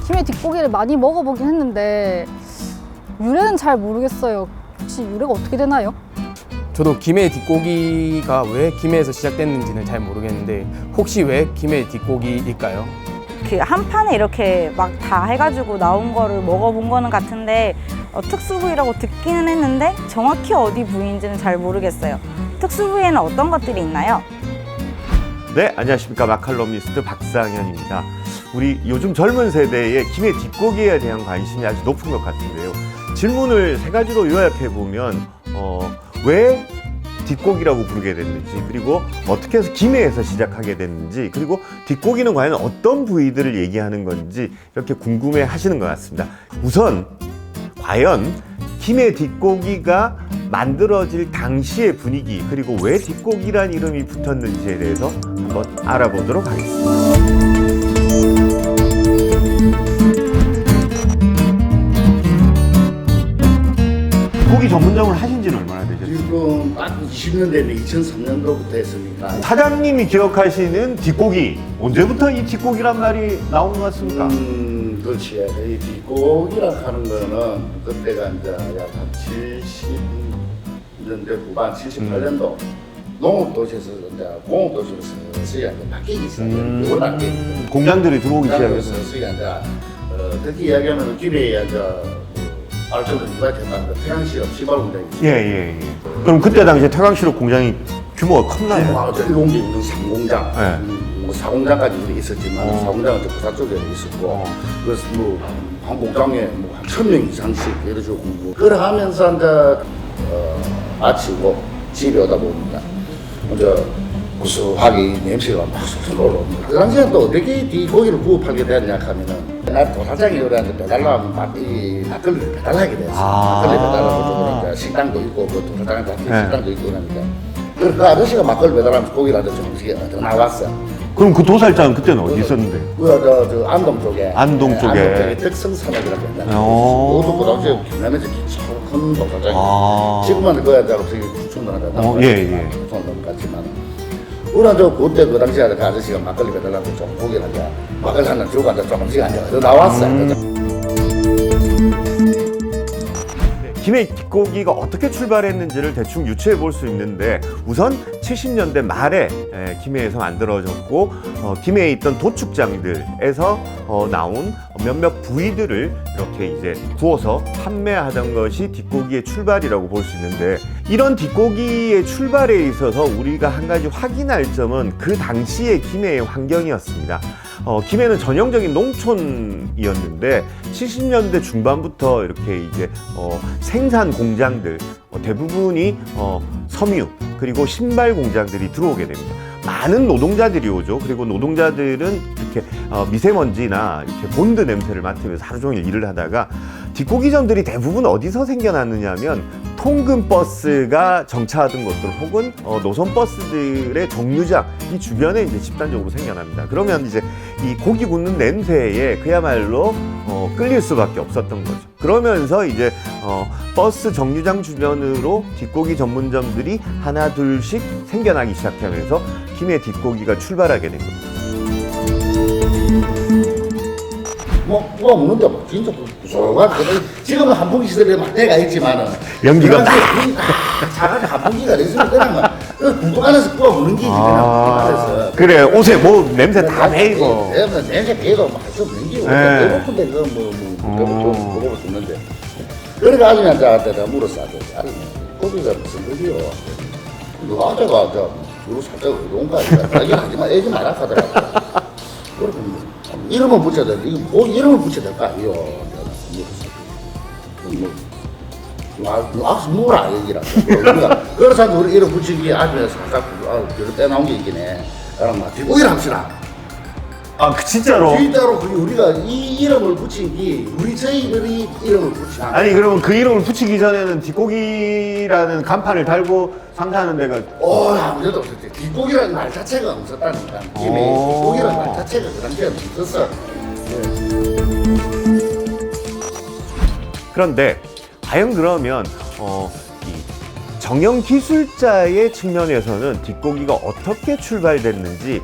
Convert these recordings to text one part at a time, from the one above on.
김해 뒷고기를 많이 먹어보긴 했는데 유래는 잘 모르겠어요. 혹시 유래가 어떻게 되나요? 저도 김해 뒷고기가 왜 김해에서 시작됐는지는 잘 모르겠는데 혹시 왜 김해 뒷고기일까요? 그 한 판에 이렇게 막 다 해가지고 나온 거를 먹어본 거는 같은데 특수 부위라고 듣기는 했는데 정확히 어디 부위인지는 잘 모르겠어요. 특수 부위에는 어떤 것들이 있나요? 네, 안녕하십니까. 마칼럼니스트 박상현입니다. 우리 요즘 젊은 세대의 김해 뒷고기에 대한 관심이 아주 높은 것 같은데요. 질문을 세 가지로 요약해 보면 왜 뒷고기라고 부르게 됐는지, 그리고 어떻게 해서 김해에서 시작하게 됐는지, 그리고 뒷고기는 과연 어떤 부위들을 얘기하는 건지 이렇게 궁금해 하시는 것 같습니다. 우선 과연 김해 뒷고기가 만들어질 당시의 분위기, 그리고 왜 뒷고기란 이름이 붙었는지에 대해서 한번 알아보도록 하겠습니다. 고기 전문점을 하신 지는 얼마나 되셨어요? 지금 딱 20년 됐는데 2003년도부터 했으니까. 사장님이 기억하시는 뒷고기, 언제부터 이 뒷고기란 말이 나온 것 같습니까? 그렇지. 이 뒷고기라 하는 거는 그때가 이제 약 한 70년대 후반 78년도 농업도시에서 이제 공업도시로 서서히 이제 바뀌기 시작했어요. 워낙 공장들이 들어오기 시작해서. 서서히 이제 특히 이야기하면 김해에 이제 발전을 이발했다는 거 태양시업 시발공장이 있어요. 예. 그럼 그때 당시에 태광시럽 공장이 규모가 컸나요? 일공기 있는 상공장, 네. 뭐 사공장까지 있었지만 사공장은 저 부산 쪽에 있었고, 그래서 뭐 한 공장에 뭐 한 1000명 이상씩 이런 식으로 공부. 그러면서 이제 마치고 집에 오다 보니까 이제 구수하게 냄새가 막 쑥쑥 올라옵니다. 그 당시에 또 어떻게 뒷고기를 구입하게 됐냐 하면은 날 도사장이 요리한테 배달하면 막걸리를 배달하게 됐어요. 막걸리 배달하고 좀 식당도 있고 그 도사장한테 식당도 있고 그러니까 그 아저씨가 막걸리 배달하면서 고기를 정식에 나왔어. 그럼 그 도살장은 그때는 어디 있었는데? 저 안동 쪽에. 안동 쪽에. 안동 쪽에 덕성산업이라고 했는데. 오. 그것도 그 당시에 경남에서 큰 도사장이. 아. 지금은 그 여자가 되게 추천을 예. 추천을 같지만. 그러나 저 그때 그 당시에 그 아저씨가 막걸리 배달하고 좀 고기를 이제 막걸리 하나 들고 앉아 조금씩 앉아 나왔어요. 김해 뒷고기가 어떻게 출발했는지를 대충 유추해 볼 수 있는데, 우선 70년대 말에 김해에서 만들어졌고 김해에 있던 도축장들에서 나온 몇몇 부위들을 이렇게 이제 구워서 판매하던 것이 뒷고기의 출발이라고 볼 수 있는데, 이런 뒷고기의 출발에 있어서 우리가 한 가지 확인할 점은 그 당시의 김해의 환경이었습니다. 김해는 전형적인 농촌이었는데 70년대 중반부터 이렇게 이제 생산 공장들 대부분이 섬유 그리고 신발 공장들이 들어오게 됩니다. 많은 노동자들이 오죠. 그리고 노동자들은 이렇게 미세먼지나 이렇게 본드 냄새를 맡으면서 하루 종일 일을 하다가 뒷고기점들이 대부분 어디서 생겨났느냐면 통근 버스가 정차하던 곳들 혹은 노선 버스들의 정류장 이 주변에 이제 집단적으로 생겨납니다. 그러면 이제 이 고기 굽는 냄새에 그야말로 끌릴 수밖에 없었던 거죠. 그러면서 이제 버스 정류장 주변으로 뒷고기 전문점들이 하나 둘씩 생겨나기 시작하면서 김해 뒷고기가 출발하게 된 겁니다. 뭐 누가 먹는데 뭐 진짜 구수한 지금은 한풍기 시절에 막 때가 있지만은 연기가 자가지고 한풍기가 있으면 그냥 구두 안에서 구워 먹는 게 그냥 그래 옷에 뭐 냄새 다 배이고 냄새 배이고 막 할 수 없는 게 배고픈데 그거 뭐 먹을 수 있는데 그러니까 아줌마한테 내가 물었어. 아니 고기가 무슨 고기요? 누가 아저가 누구 살짝 어려운 거 아니야? 자기 하지마 애지 마라 하더라고. 그렇게 이름을 붙여야 돼. 이거 이름을 붙여야 될 거 아니에요. 뭐, 뭐라 얘기라고. 그래서 우리 이름 붙이기 아줌마가 살짝 뒤로 빼나온 게 있긴 해. 그럼 막 뒷고기를 합시다. 아, 진짜로? 진짜로 우리가 이 이름을 붙인 게 저희들이 이름을 붙인 거 아니, 그러면 그 이름을 붙이기 전에는 뒷고기라는 간판을 달고 상사하는 데가 아무래도 없었지. 뒷고기라는 말 자체가 없었다니까. 김에 뒷고기라는 말 자체가 그 당시에는 없었어. 그런데 과연 그러면 이 정형 기술자의 측면에서는 뒷고기가 어떻게 출발됐는지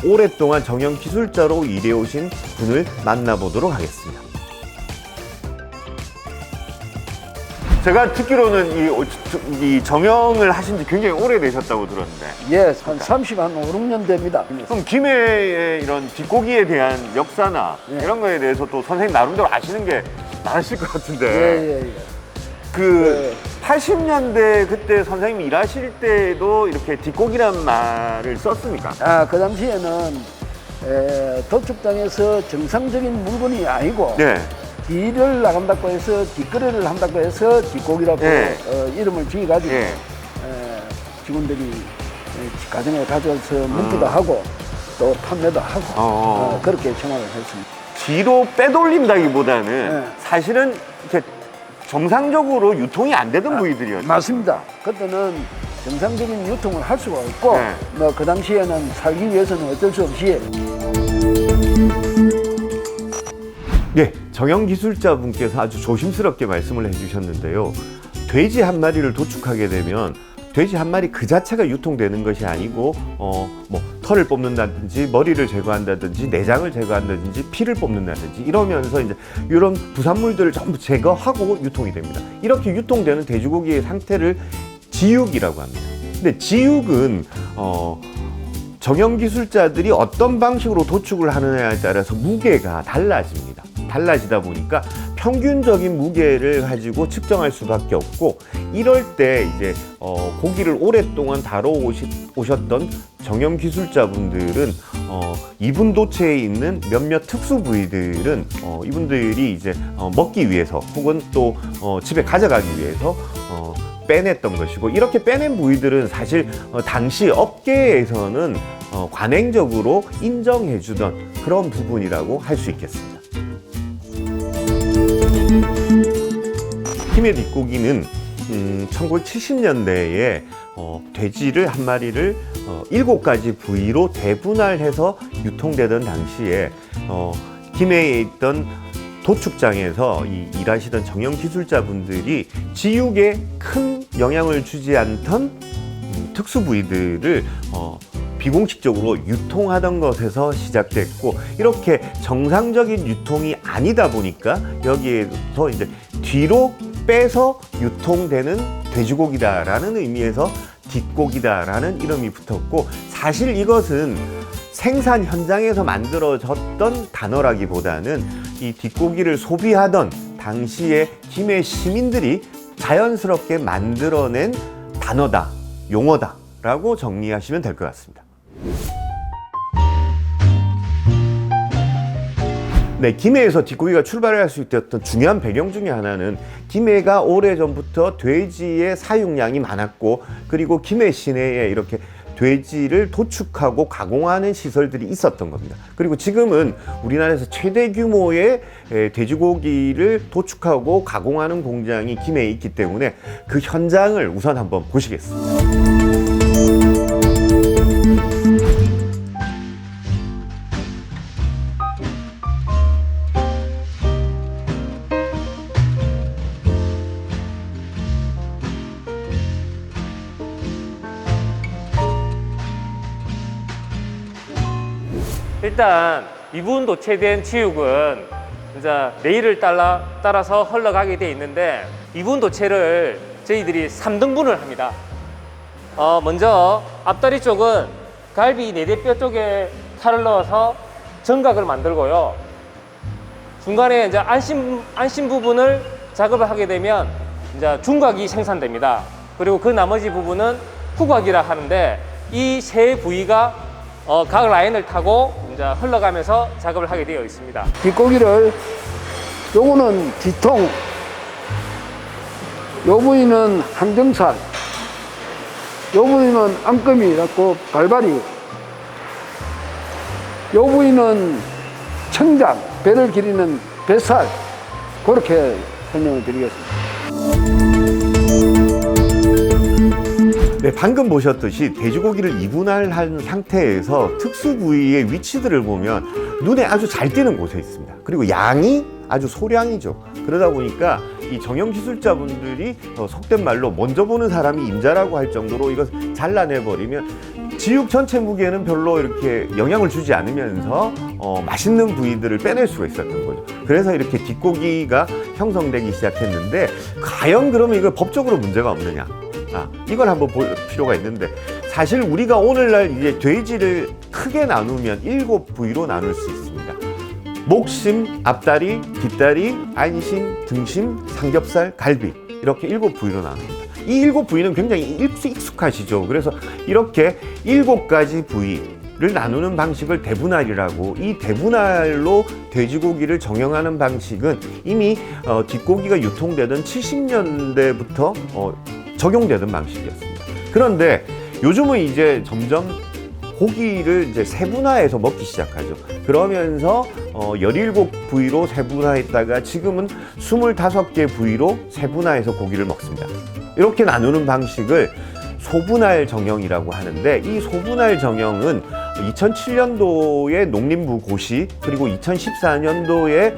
오랫동안 정형 기술자로 일해 오신 분을 만나보도록 하겠습니다. 제가 듣기로는 이 정형을 하신 지 굉장히 오래되셨다고 들었는데, 예, 한 5, 6년 됩니다. 그럼 김해의 이런 뒷고기에 대한 역사나 예. 이런 거에 대해서 또 선생님 나름대로 아시는 게 많으실 것 같은데, 예. 그 80년대 그때 선생님이 일하실 때도 이렇게 뒷고기란 말을 썼습니까? 아, 그 당시에는 도축장에서 정상적인 물건이 아니고 네. 뒤를 나간다고 해서 뒷거래를 한다고 해서 뒷고기라고 예. 이름을 지어가지고 예. 직원들이 가정에 가져와서 먹기도 하고 또 판매도 하고 그렇게 생활을 했습니다. 뒤로 빼돌린다기보다는 예. 사실은 이렇게 정상적으로 유통이 안 되던 부위들이었죠. 맞습니다. 그때는 정상적인 유통을 할 수가 없고 네. 뭐 그 당시에는 살기 위해서는 어쩔 수 없이 네, 정형 기술자분께서 아주 조심스럽게 말씀을 해주셨는데요. 돼지 한 마리를 도축하게 되면 돼지 한 마리 그 자체가 유통되는 것이 아니고 뭐 털을 뽑는다든지 머리를 제거한다든지 내장을 제거한다든지 피를 뽑는다든지 이러면서 이제 이런 부산물들을 전부 제거하고 유통이 됩니다. 이렇게 유통되는 돼지고기의 상태를 지육이라고 합니다. 근데 지육은 정형 기술자들이 어떤 방식으로 도축을 하느냐에 따라서 무게가 달라집니다. 달라지다 보니까 평균적인 무게를 가지고 측정할 수밖에 없고, 이럴 때 이제 고기를 오랫동안 다뤄오셨던 정형 기술자분들은 이분 도체에 있는 몇몇 특수 부위들은 이분들이 이제 먹기 위해서 혹은 또 집에 가져가기 위해서 빼냈던 것이고, 이렇게 빼낸 부위들은 사실 당시 업계에서는 관행적으로 인정해주던 그런 부분이라고 할 수 있겠습니다. 김해 뒷고기는 1970년대에 돼지를 한 마리를 7가지 부위로 대분할해서 유통되던 당시에 김해에 있던 도축장에서 일하시던 정형 기술자분들이 지육에 큰 영향을 주지 않던 특수 부위들을 비공식적으로 유통하던 것에서 시작됐고, 이렇게 정상적인 유통이 아니다 보니까 여기에서 이제 뒤로 빼서 유통되는 돼지고기다라는 의미에서 뒷고기다라는 이름이 붙었고, 사실 이것은 생산 현장에서 만들어졌던 단어라기보다는 이 뒷고기를 소비하던 당시의 김해 시민들이 자연스럽게 만들어낸 단어다, 용어다라고 정리하시면 될 것 같습니다. 네, 김해에서 뒷고기가 출발할 수 있었던 중요한 배경 중에 하나는 김해가 오래전부터 돼지의 사육량이 많았고, 그리고 김해 시내에 이렇게 돼지를 도축하고 가공하는 시설들이 있었던 겁니다. 그리고 지금은 우리나라에서 최대 규모의 돼지고기를 도축하고 가공하는 공장이 김해에 있기 때문에 그 현장을 우선 한번 보시겠습니다. 일단 미분 도체된 지육은 이제 레일을 따라서 흘러가게 돼 있는데, 미분 도체를 저희들이 3등분을 합니다. 먼저 앞다리 쪽은 갈비 내대뼈 쪽에 탈을 넣어서 정각을 만들고요. 중간에 이제 안심 부분을 작업을 하게 되면 이제 중각이 생산됩니다. 그리고 그 나머지 부분은 후각이라 하는데, 이 세 부위가 각 라인을 타고 이제 흘러가면서 작업을 하게 되어 있습니다. 뒷고기를 요거는 뒤통, 요 부위는 항정살, 요 부위는 안금이라고 발발이, 요 부위는 청장, 배를 기리는 뱃살, 그렇게 설명을 드리겠습니다. 네, 방금 보셨듯이 돼지고기를 이분할한 상태에서 특수 부위의 위치들을 보면 눈에 아주 잘 띄는 곳에 있습니다. 그리고 양이 아주 소량이죠. 그러다 보니까 이 정형 기술자분들이 속된 말로 먼저 보는 사람이 임자라고 할 정도로 이거 잘라내버리면 지육 전체 무게는 별로 이렇게 영향을 주지 않으면서 맛있는 부위들을 빼낼 수가 있었던 거죠. 그래서 이렇게 뒷고기가 형성되기 시작했는데, 과연 그러면 이거 법적으로 문제가 없느냐? 이걸 한번 볼 필요가 있는데, 사실 우리가 오늘날 이제 돼지를 크게 나누면 7부위로 나눌 수 있습니다. 목심, 앞다리, 뒷다리, 안심, 등심, 삼겹살, 갈비, 이렇게 7부위로 나눕니다. 이 7부위는 굉장히 익숙하시죠. 그래서 이렇게 7가지 부위를 나누는 방식을 대분할이라고, 이 대분할로 돼지고기를 정형하는 방식은 이미 뒷고기가 유통되던 70년대부터 적용되던 방식이었습니다. 그런데 요즘은 이제 점점 고기를 이제 세분화해서 먹기 시작하죠. 그러면서 17부위로 세분화했다가 지금은 25개 부위로 세분화해서 고기를 먹습니다. 이렇게 나누는 방식을 소분할 정형이라고 하는데, 이 소분할 정형은 2007년도에 농림부 고시, 그리고 2014년도에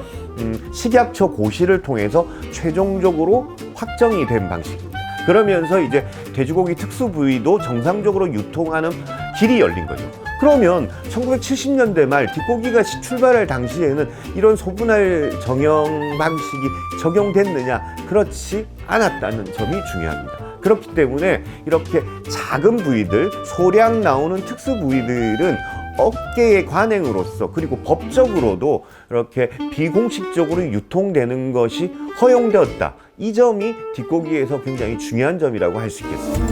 식약처 고시를 통해서 최종적으로 확정이 된 방식입니다. 그러면서 이제 돼지고기 특수 부위도 정상적으로 유통하는 길이 열린 거죠. 그러면 1970년대 말 뒷고기가 출발할 당시에는 이런 소분할 정형 방식이 적용됐느냐? 그렇지 않았다는 점이 중요합니다. 그렇기 때문에 이렇게 작은 부위들, 소량 나오는 특수 부위들은 업계의 관행으로서, 그리고 법적으로도 이렇게 비공식적으로 유통되는 것이 허용되었다. 이 점이 뒷고기에서 굉장히 중요한 점이라고 할 수 있겠습니다.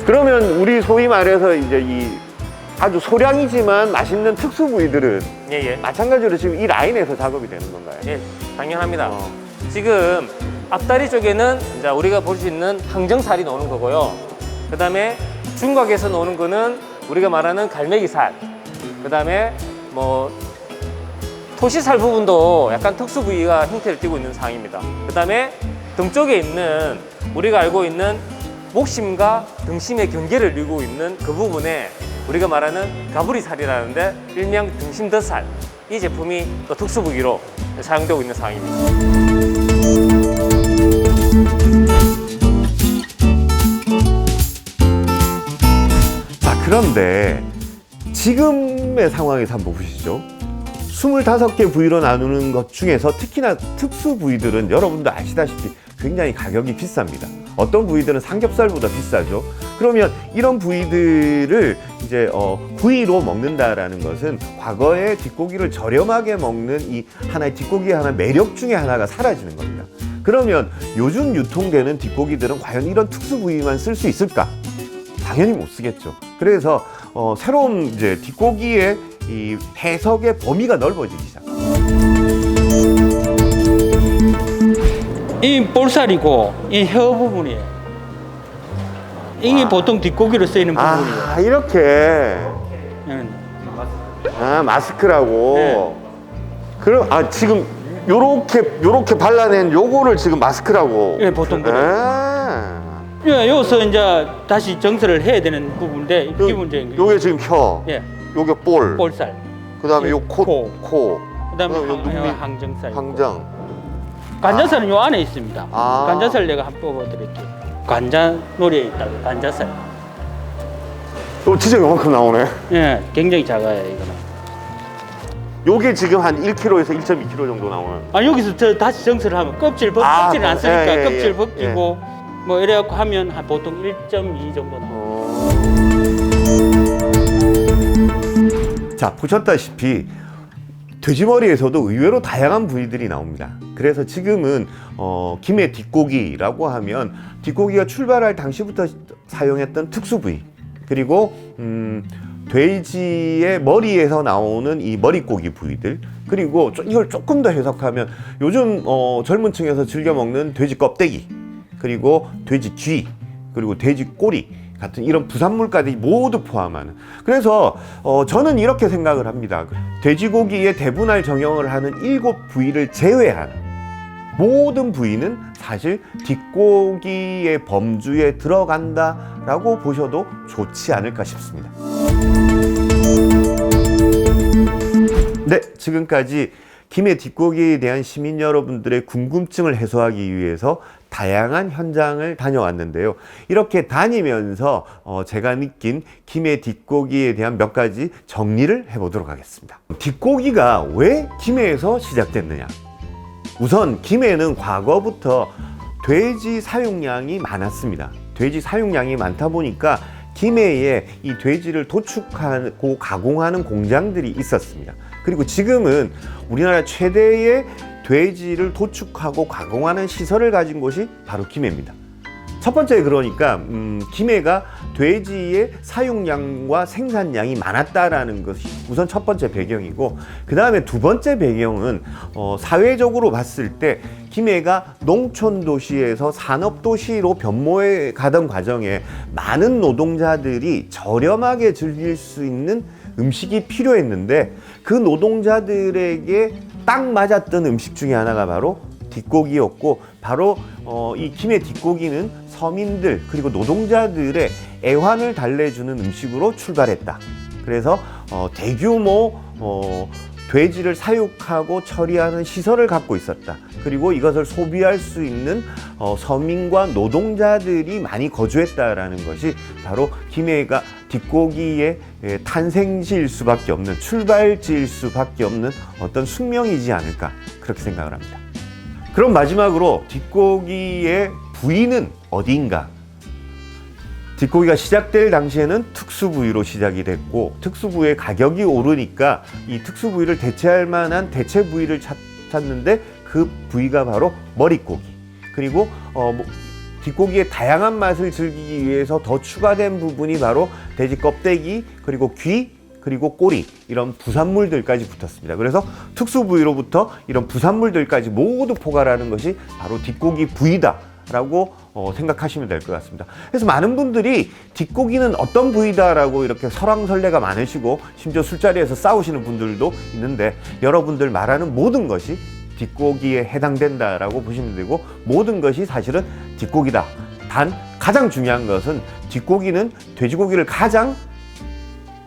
그러면 우리 소위 말해서 이제 이 아주 소량이지만 맛있는 특수 부위들은 예, 예. 마찬가지로 지금 이 라인에서 작업이 되는 건가요? 예, 당연합니다. 지금 앞다리 쪽에는 이제 우리가 볼 수 있는 항정살이 나오는 거고요. 그 다음에 중각에서 나오는 거는 우리가 말하는 갈매기살. 그 다음에 뭐 토시살 부분도 약간 특수 부위가 형태를 띠고 있는 상황입니다. 그 다음에 등 쪽에 있는 우리가 알고 있는 목심과 등심의 경계를 이루고 있는 그 부분에 우리가 말하는 가브리살이라는데, 일명 등심덧살, 이 제품이 또 특수 부위로 사용되고 있는 상황입니다. 자, 그런데 지금의 상황에서 한번 보시죠. 25개 부위로 나누는 것 중에서 특히나 특수 부위들은 여러분도 아시다시피 굉장히 가격이 비쌉니다. 어떤 부위들은 삼겹살보다 비싸죠. 그러면 이런 부위들을 이제 부위로 먹는다라는 것은 과거에 뒷고기를 저렴하게 먹는 이 하나의 뒷고기의 하나 매력 중에 하나가 사라지는 겁니다. 그러면 요즘 유통되는 뒷고기들은 과연 이런 특수 부위만 쓸 수 있을까? 당연히 못 쓰겠죠. 그래서 새로운 이제 뒷고기의 이 해석의 범위가 넓어지기 시작합니다. 이 볼살이고 이 혀 부분이에요. 이게 보통 뒷고기로 쓰이는 부분이에요. 아, 이렇게. 마스크라고. 네. 그럼 지금 요렇게 발라낸 요거를 지금 마스크라고. 예, 보통 그래요. 예, 여기서 이제 다시 정설을 해야 되는 부분인데 기본적인 게. 요게 지금 혀. 예, 요게 볼살. 볼살. 그다음에 예, 요 코. 그다음에 요 눈밑. 항정살. 항정. 관자살은 요 안에 있습니다. 아. 관자살 내가 한번 뽑아드릴게요. 관자놀이에 있다고 관자살. 진짜 요만큼 나오네. 예, 굉장히 작아요 이거는. 요게 지금 한 1kg에서 1.2kg 정도 나오는. 여기서 저 다시 정설을 하면 껍질을 안 쓰니까 껍질 벗기고 뭐 이래갖고 하면 한 보통 1.2 정도 나와요. 자, 보셨다시피 돼지머리에서도 의외로 다양한 부위들이 나옵니다. 그래서 지금은 김해 뒷고기라고 하면 뒷고기가 출발할 당시부터 사용했던 특수 부위, 그리고 돼지의 머리에서 나오는 이 머릿고기 부위들, 그리고 이걸 조금 더 해석하면 요즘 젊은 층에서 즐겨 먹는 돼지 껍데기, 그리고 돼지 쥐, 그리고 돼지 꼬리, 같은 이런 부산물까지 모두 포함하는. 그래서 저는 이렇게 생각을 합니다. 돼지고기의 대분할 정형을 하는 7부위를 제외한 모든 부위는 사실 뒷고기의 범주에 들어간다라고 보셔도 좋지 않을까 싶습니다. 네, 지금까지 김해 뒷고기에 대한 시민 여러분들의 궁금증을 해소하기 위해서 다양한 현장을 다녀왔는데요. 이렇게 다니면서 제가 느낀 김해 뒷고기에 대한 몇 가지 정리를 해보도록 하겠습니다. 뒷고기가 왜 김해에서 시작됐느냐? 우선 김해는 과거부터 돼지 사육량이 많았습니다. 돼지 사육량이 많다 보니까 김해에 이 돼지를 도축하고 가공하는 공장들이 있었습니다. 그리고 지금은 우리나라 최대의 돼지를 도축하고 가공하는 시설을 가진 곳이 바로 김해입니다. 첫 번째, 그러니까 김해가 돼지의 사육량과 생산량이 많았다라는 것이 우선 첫 번째 배경이고, 그 다음에 두 번째 배경은 사회적으로 봤을 때 김해가 농촌 도시에서 산업 도시로 변모해 가던 과정에 많은 노동자들이 저렴하게 즐길 수 있는 음식이 필요했는데, 그 노동자들에게 딱 맞았던 음식 중에 하나가 바로 뒷고기였고, 바로 이 김해 뒷고기는 서민들 그리고 노동자들의 애환을 달래주는 음식으로 출발했다. 그래서 대규모 돼지를 사육하고 처리하는 시설을 갖고 있었다. 그리고 이것을 소비할 수 있는 서민과 노동자들이 많이 거주했다라는 것이 바로 김해가 뒷고기의 탄생지일 수밖에 없는, 출발지일 수밖에 없는 어떤 숙명이지 않을까, 그렇게 생각을 합니다. 그럼 마지막으로 뒷고기의 부위는 어디인가? 뒷고기가 시작될 당시에는 특수부위로 시작이 됐고, 특수부위의 가격이 오르니까 이 특수부위를 대체할 만한 대체 부위를 찾는데, 그 부위가 바로 머릿고기. 그리고 뒷고기의 다양한 맛을 즐기기 위해서 더 추가된 부분이 바로 돼지 껍데기, 그리고 귀, 그리고 꼬리, 이런 부산물들까지 붙었습니다. 그래서 특수부위로부터 이런 부산물들까지 모두 포괄하는 것이 바로 뒷고기 부위다라고 생각하시면 될 것 같습니다. 그래서 많은 분들이 뒷고기는 어떤 부위다라고 이렇게 설왕설래가 많으시고, 심지어 술자리에서 싸우시는 분들도 있는데, 여러분들 말하는 모든 것이 뒷고기에 해당된다라고 보시면 되고, 모든 것이 사실은 뒷고기다. 단 가장 중요한 것은 뒷고기는 돼지고기를 가장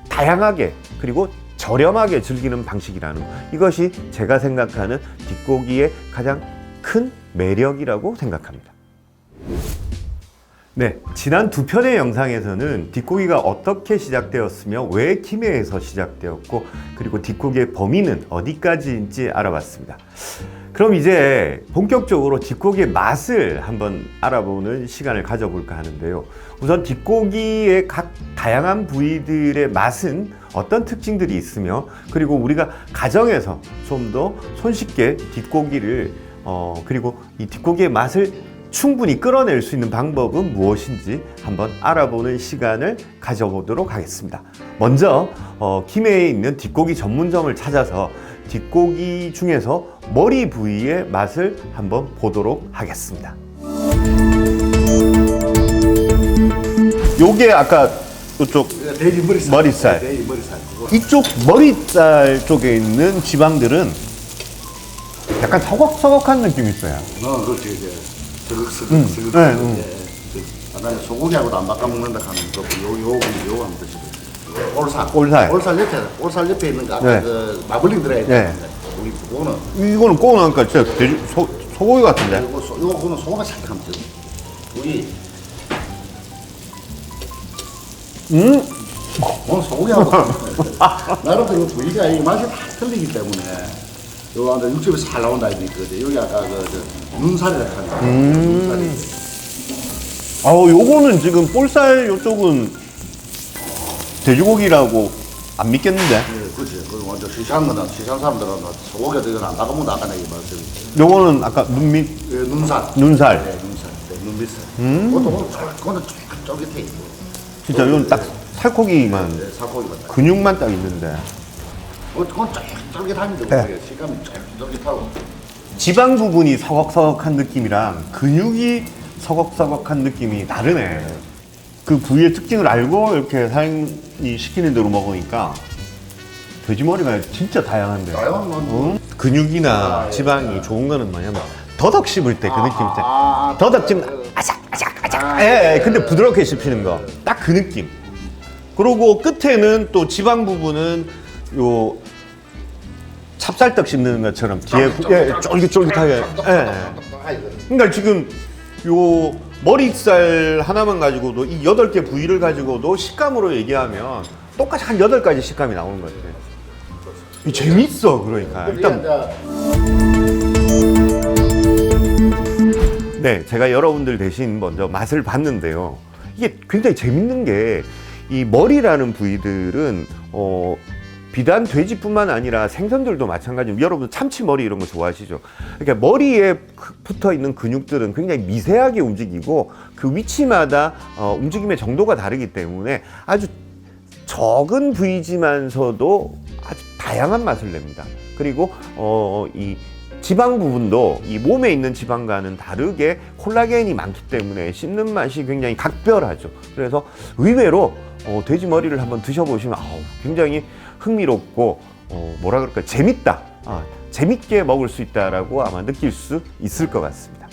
다양하게 그리고 저렴하게 즐기는 방식이라는 것. 이것이 제가 생각하는 뒷고기의 가장 큰 매력이라고 생각합니다. 네, 지난 두 편의 영상에서는 뒷고기가 어떻게 시작되었으며 왜 김해에서 시작되었고, 그리고 뒷고기의 범위는 어디까지인지 알아봤습니다. 그럼 이제 본격적으로 뒷고기의 맛을 한번 알아보는 시간을 가져볼까 하는데요. 우선 뒷고기의 각 다양한 부위들의 맛은 어떤 특징들이 있으며, 그리고 우리가 가정에서 좀 더 손쉽게 뒷고기를 그리고 이 뒷고기의 맛을 충분히 끌어낼 수 있는 방법은 무엇인지 한번 알아보는 시간을 가져보도록 하겠습니다. 먼저 김해에 있는 뒷고기 전문점을 찾아서 뒷고기 중에서 머리 부위의 맛을 한번 보도록 하겠습니다. 요게 아까 이쪽 돼지 머리살. 돼지 머리살. 이쪽 머리살 쪽에 있는 지방들은 약간 서걱서걱한 느낌이 있어요. 그렇지. 이제 스글스글. 나는 소고기하고도 안 바꿔 먹는다 하는 거. 요거 하면 되지. 올살 옆에 있는 거 아까 네. 그 마블링 들어야 네. 되는데 우리 그거는 이거는 꼬고 나니까 진짜 돼지, 소고기 같은데? 요거는 소가 살짝 하면 돼. 우리 오늘 소고기하고 나름대로 부위가 이 맛이 다 틀리기 때문에 요 안에 육즙이 살 나온다 이거지. 여기 아까 눈살이라 하니까 눈살이. 요거는 지금 볼살 요쪽은 돼지고기라고 안 믿겠는데? 예, 그렇지. 그 완전 시시한 거는 시시한 사람들은 소고기가 이건 안 나가면 아까 내가 말씀. 요거는 아까 눈밑, 예, 눈살. 눈살. 네, 눈살. 네, 눈밑살. 그것도 쫄깃해 있고. 진짜 이건 딱 살코기만, 네, 살코기만 딱. 근육만 딱 있는데. 그건 쫄깃합니다. 네. 식감이 쫄깃하고. 지방 부분이 서걱서걱한 느낌이랑 근육이 서걱서걱한 느낌이 다르네. 그 부위의 특징을 알고 이렇게 사장님이 시키는 대로 먹으니까 돼지머리가 진짜 다양한데. 근육이나 지방이 좋은 거는 뭐냐면 더덕 씹을 때 그 느낌 있잖아요. 더덕 씹으면 아삭아삭아삭. 예, 근데 부드럽게 씹히는 거. 딱 그 느낌. 그리고 끝에는 또 지방 부분은 요 찹쌀떡 씹는 것처럼 뒤에 쫄깃쫄깃하게. 예. 그러니까 지금 요 머리살 하나만 가지고도 이 8개 부위를 가지고도 식감으로 얘기하면 똑같이 한 8가지 식감이 나오는 것 같아요. 이 재밌어. 그러니까 일단 네, 제가 여러분들 대신 먼저 맛을 봤는데요. 이게 굉장히 재밌는 게 이 머리라는 부위들은 비단 돼지뿐만 아니라 생선들도 마찬가지로 여러분 참치 머리 이런 거 좋아하시죠? 그러니까 머리에 붙어 있는 근육들은 굉장히 미세하게 움직이고 그 위치마다 움직임의 정도가 다르기 때문에 아주 적은 부위지만서도 아주 다양한 맛을 냅니다. 그리고 이 지방 부분도 이 몸에 있는 지방과는 다르게 콜라겐이 많기 때문에 씹는 맛이 굉장히 각별하죠. 그래서 의외로 돼지 머리를 한번 드셔보시면 굉장히 흥미롭고 뭐라 그럴까 재밌다, 재밌게 먹을 수 있다라고 아마 느낄 수 있을 것 같습니다.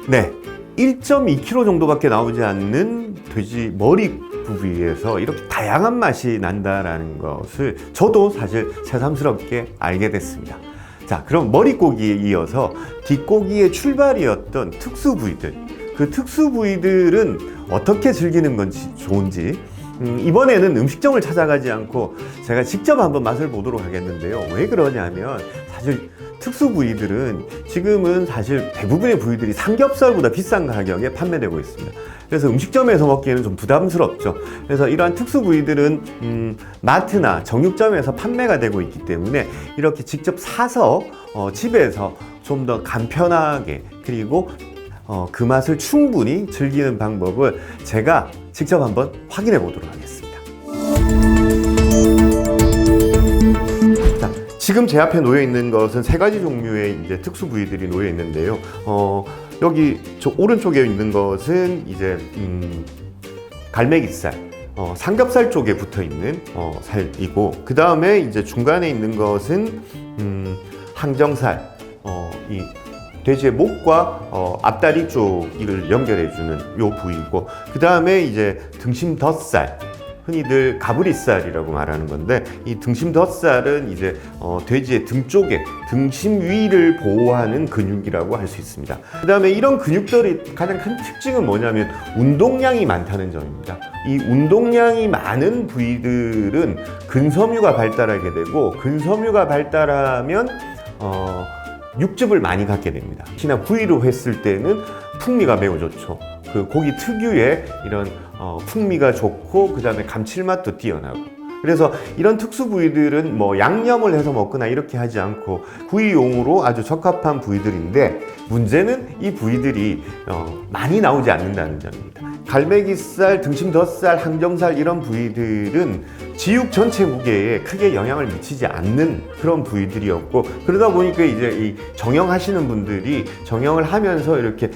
네, 1.2kg 정도밖에 나오지 않는 돼지 머리 부위에서 이렇게 다양한 맛이 난다라는 것을 저도 사실 새삼스럽게 알게 됐습니다. 자, 그럼 머리고기에 이어서 뒷고기의 출발이었던 특수 부위들, 그 특수 부위들은 어떻게 즐기는 건지 좋은지 이번에는 음식점을 찾아가지 않고 제가 직접 한번 맛을 보도록 하겠는데요. 왜 그러냐면 사실 특수 부위들은 지금은 사실 대부분의 부위들이 삼겹살보다 비싼 가격에 판매되고 있습니다. 그래서 음식점에서 먹기에는 좀 부담스럽죠. 그래서 이러한 특수 부위들은 마트나 정육점에서 판매가 되고 있기 때문에 이렇게 직접 사서 집에서 좀 더 간편하게 그리고 그 맛을 충분히 즐기는 방법을 제가 직접 한번 확인해 보도록 하겠습니다. 자, 지금 제 앞에 놓여 있는 것은 3가지 종류의 이제 특수 부위들이 놓여 있는데요. 여기 저 오른쪽에 있는 것은 이제 갈매기살, 삼겹살 쪽에 붙어 있는 살이고, 그 다음에 이제 중간에 있는 것은 항정살, 이 돼지의 목과 앞다리 쪽을 연결해주는 요 부위고, 그 다음에 이제 등심 덧살, 흔히들 가브리살이라고 말하는 건데, 이 등심 덧살은 이제 돼지의 등 쪽에 등심 위를 보호하는 근육이라고 할 수 있습니다. 그 다음에 이런 근육들의 가장 큰 특징은 뭐냐면 운동량이 많다는 점입니다. 이 운동량이 많은 부위들은 근섬유가 발달하게 되고, 근섬유가 발달하면 육즙을 많이 갖게 됩니다. 특히나 부위로 했을 때는 풍미가 매우 좋죠. 그 고기 특유의 이런 풍미가 좋고, 그 다음에 감칠맛도 뛰어나고. 그래서 이런 특수 부위들은 뭐 양념을 해서 먹거나 이렇게 하지 않고 구이용으로 아주 적합한 부위들인데, 문제는 이 부위들이 많이 나오지 않는다는 점입니다. 갈매기살, 등심 덧살, 항정살 이런 부위들은 지육 전체 무게에 크게 영향을 미치지 않는 그런 부위들이었고, 그러다 보니까 이제 이 정형하시는 분들이 정형을 하면서 이렇게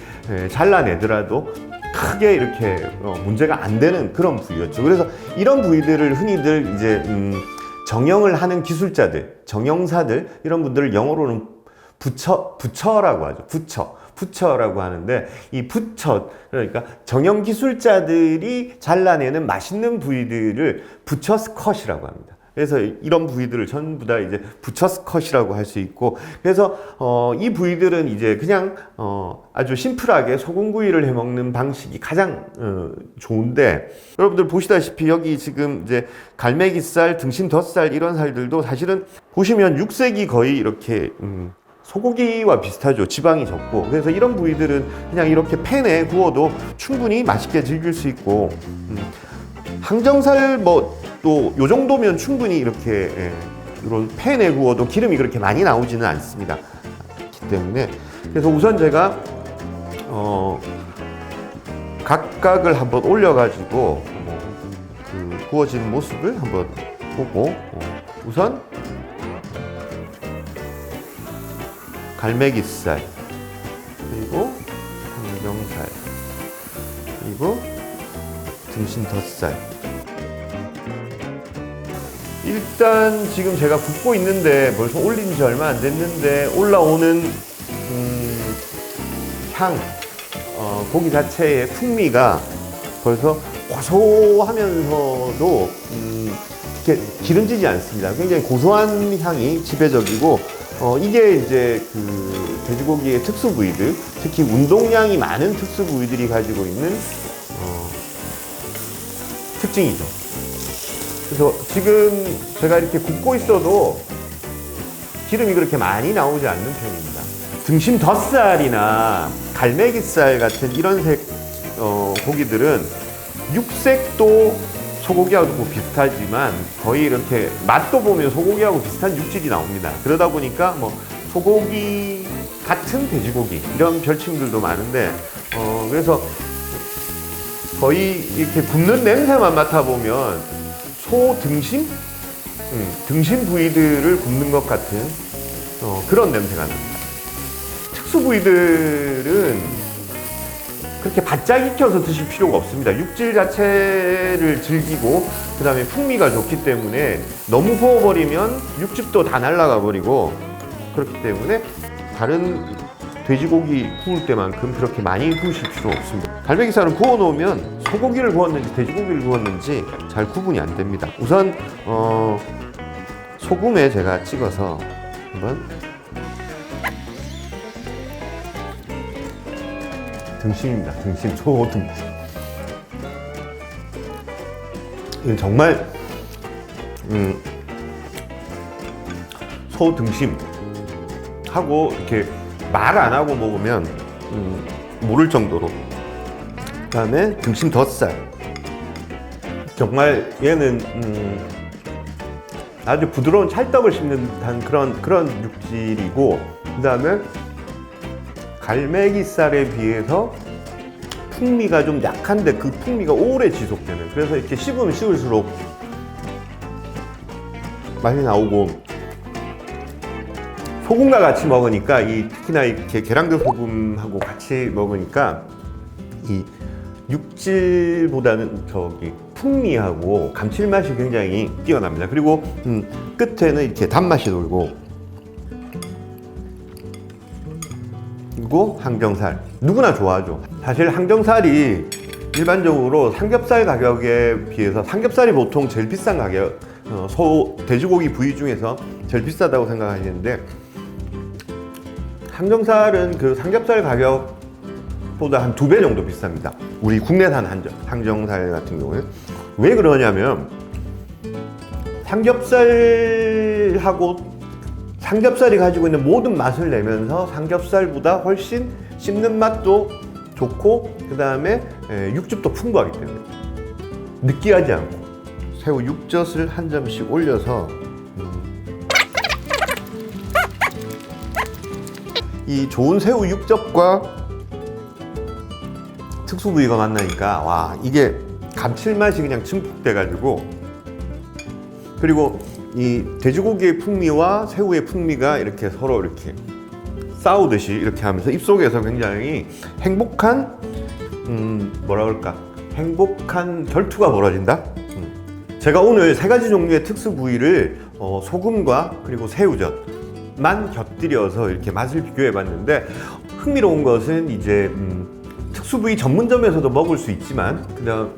잘라내더라도 크게 이렇게 문제가 안 되는 그런 부위였죠. 그래서 이런 부위들을 흔히들 이제 정형을 하는 기술자들, 정형사들 이런 분들을 영어로는 부처라고 하죠. 부처라고 하는데, 이 부처, 그러니까 정형 기술자들이 잘라내는 맛있는 부위들을 부처스 컷이라고 합니다. 그래서 이런 부위들을 전부 다 이제 부처스 컷이라고 할 수 있고, 그래서 이 부위들은 이제 그냥 아주 심플하게 소금구이를 해 먹는 방식이 가장 좋은데, 여러분들 보시다시피 여기 지금 이제 갈매기살, 등심 덧살 이런 살들도 사실은 보시면 육색이 거의 이렇게 소고기와 비슷하죠. 지방이 적고. 그래서 이런 부위들은 그냥 이렇게 팬에 구워도 충분히 맛있게 즐길 수 있고, 항정살 뭐 또 요 정도면 충분히 이렇게 이런 팬에 구워도 기름이 그렇게 많이 나오지는 않습니다. 그렇기 때문에, 그래서 우선 제가 각각을 한번 올려가지고 그 구워진 모습을 한번 보고, 우선 갈매기살, 그리고 그리고 등심 덧살. 일단 지금 제가 굽고 있는데 벌써 올린 지 얼마 안 됐는데 올라오는 향, 고기 자체의 풍미가 벌써 고소하면서도 이렇게 기름지지 않습니다. 굉장히 고소한 향이 지배적이고 이게 이제 그 돼지고기의 특수 부위들, 특히 운동량이 많은 특수 부위들이 가지고 있는 특징이죠. 그래서 지금 제가 이렇게 굽고 있어도 기름이 그렇게 많이 나오지 않는 편입니다. 등심 덧살이나 갈매기살 같은 이런 색 고기들은 육색도 소고기하고 비슷하지만 거의 이렇게 맛도 보면 소고기하고 비슷한 육질이 나옵니다. 그러다 보니까 뭐 소고기 같은 돼지고기 이런 별칭들도 많은데 그래서 거의 이렇게 굽는 냄새만 맡아보면 소 등심? 등심 부위들을 굽는 것 같은 그런 냄새가 납니다. 특수 부위들은 그렇게 바짝 익혀서 드실 필요가 없습니다. 육질 자체를 즐기고 그 다음에 풍미가 좋기 때문에 너무 구워버리면 육즙도 다 날아가 버리고 그렇기 때문에 다른 돼지고기 구울 때만큼 그렇게 많이 구우실 필요 없습니다. 갈매기살은 구워놓으면 소고기를 구웠는지 돼지고기를 구웠는지 잘 구분이 안 됩니다. 우선 소금에 제가 찍어서 한번 등심입니다. 등심, 소 등심. 이건 정말 소 등심 하고 이렇게 말 안 하고 먹으면 모를 정도로. 그다음에 등심 덧살. 정말 얘는 아주 부드러운 찰떡을 씹는 듯한 그런 육질이고, 그다음에 갈매기살에 비해서 풍미가 좀 약한데 그 풍미가 오래 지속되는, 그래서 이렇게 씹으면 씹을수록 맛이 나오고, 소금과 같이 먹으니까 특히나 이렇게 계량대 소금하고 같이 먹으니까 이 육질보다는 풍미하고 감칠맛이 굉장히 뛰어납니다. 그리고 끝에는 이렇게 단맛이 돌고, 그리고 항정살 누구나 좋아하죠. 사실 항정살이 일반적으로 삼겹살 가격에 비해서 삼겹살이 보통 제일 비싼 가격, 돼지고기 부위 중에서 제일 비싸다고 생각하시는데, 항정살은 그 삼겹살 가격보다 한 2배 정도 비쌉니다. 우리 국내산 항정살 같은 경우에. 왜 그러냐면 삼겹살이 가지고 있는 모든 맛을 내면서 삼겹살보다 훨씬 씹는 맛도 좋고, 그 다음에 육즙도 풍부하기 때문에 느끼하지 않고. 새우 육젓을 한 점씩 올려서 이 좋은 새우 육젓과 특수 부위가 만나니까 와, 이게 감칠맛이 그냥 증폭돼 가지고, 그리고 이 돼지고기의 풍미와 새우의 풍미가 이렇게 서로 이렇게 싸우듯이 이렇게 하면서 입속에서 굉장히 행복한 행복한 결투가 벌어진다. 제가 오늘 3가지 종류의 특수 부위를 소금과 그리고 새우젓만 곁들여서 이렇게 맛을 비교해 봤는데, 흥미로운 것은 이제 특수 부위 전문점에서도 먹을 수 있지만, 그다음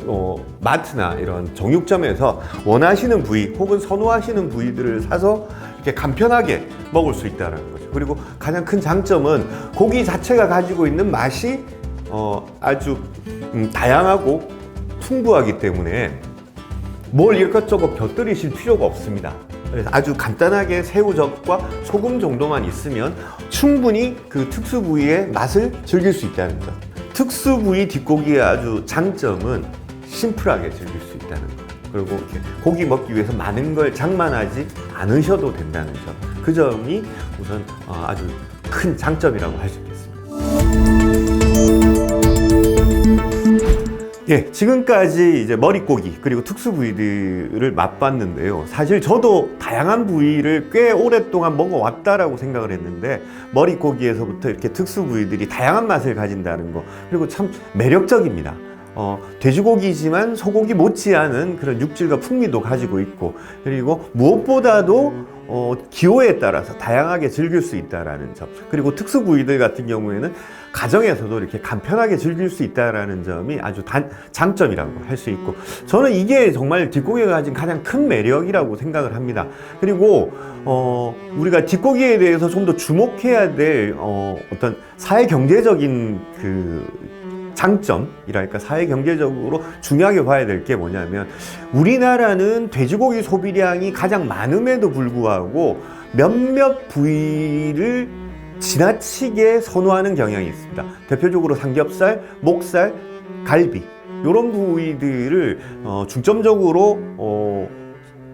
마트나 이런 정육점에서 원하시는 부위 혹은 선호하시는 부위들을 사서 이렇게 간편하게 먹을 수 있다는 거죠. 그리고 가장 큰 장점은 고기 자체가 가지고 있는 맛이 아주 다양하고 풍부하기 때문에 뭘 이것저것 곁들이실 필요가 없습니다. 그래서 아주 간단하게 새우젓과 소금 정도만 있으면 충분히 그 특수 부위의 맛을 즐길 수 있다는 점. 특수 부위 뒷고기의 아주 장점은 심플하게 즐길 수 있다는 것. 그리고 이렇게 고기 먹기 위해서 많은 걸 장만하지 않으셔도 된다는 점. 그 점이 우선 아주 큰 장점이라고 할 수 있겠습니다. 예, 지금까지 이제 머릿고기 그리고 특수 부위들을 맛봤는데요. 사실 저도 다양한 부위를 꽤 오랫동안 먹어왔다라고 생각을 했는데, 머릿고기에서부터 이렇게 특수 부위들이 다양한 맛을 가진다는 거, 그리고 참 매력적입니다. 돼지고기지만 소고기 못지않은 그런 육질과 풍미도 가지고 있고, 그리고 무엇보다도 기호에 따라서 다양하게 즐길 수 있다라는 점, 그리고 특수 부위들 같은 경우에는 가정에서도 이렇게 간편하게 즐길 수 있다라는 점이 아주 장점이라고 할 수 있고, 저는 이게 정말 뒷고기가 가진 가장 큰 매력이라고 생각을 합니다. 그리고 우리가 뒷고기에 대해서 좀 더 주목해야 될 어떤 사회 경제적인 그 장점이랄까, 사회 경제적으로 중요하게 봐야 될 게 뭐냐면, 우리나라는 돼지고기 소비량이 가장 많음에도 불구하고 몇몇 부위를 지나치게 선호하는 경향이 있습니다. 대표적으로 삼겹살, 목살, 갈비, 이런 부위들을 중점적으로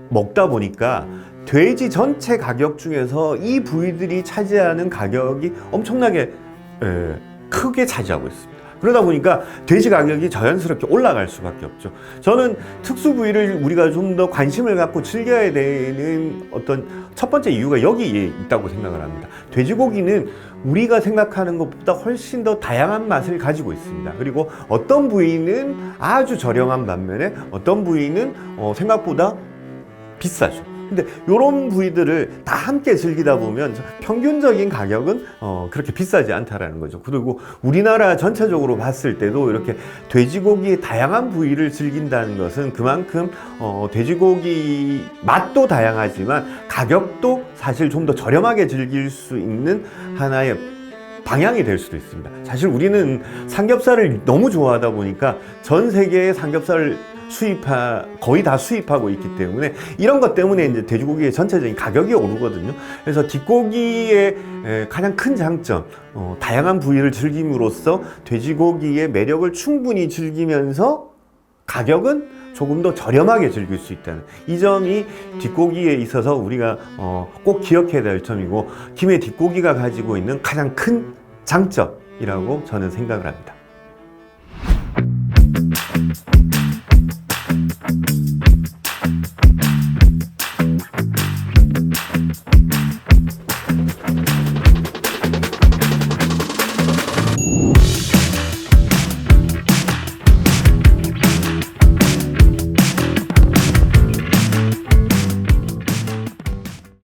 먹다 보니까 돼지 전체 가격 중에서 이 부위들이 차지하는 가격이 엄청나게 크게 차지하고 있습니다. 그러다 보니까 돼지 가격이 자연스럽게 올라갈 수밖에 없죠. 저는 특수 부위를 우리가 좀 더 관심을 갖고 즐겨야 되는 어떤 첫 번째 이유가 여기에 있다고 생각을 합니다. 돼지고기는 우리가 생각하는 것보다 훨씬 더 다양한 맛을 가지고 있습니다. 그리고 어떤 부위는 아주 저렴한 반면에 어떤 부위는 생각보다 비싸죠. 근데 이런 부위들을 다 함께 즐기다 보면 평균적인 가격은 그렇게 비싸지 않다라는 거죠. 그리고 우리나라 전체적으로 봤을 때도 이렇게 돼지고기의 다양한 부위를 즐긴다는 것은 그만큼 돼지고기 맛도 다양하지만 가격도 사실 좀 더 저렴하게 즐길 수 있는 하나의 방향이 될 수도 있습니다. 사실 우리는 삼겹살을 너무 좋아하다 보니까 전 세계의 삼겹살을 거의 다 수입하고 있기 때문에 이런 것 때문에 이제 돼지고기의 전체적인 가격이 오르거든요. 그래서 뒷고기의 가장 큰 장점, 다양한 부위를 즐김으로써 돼지고기의 매력을 충분히 즐기면서 가격은 조금 더 저렴하게 즐길 수 있다는 이 점이 뒷고기에 있어서 우리가 꼭 기억해야 될 점이고, 김해 뒷고기가 가지고 있는 가장 큰 장점이라고 저는 생각을 합니다.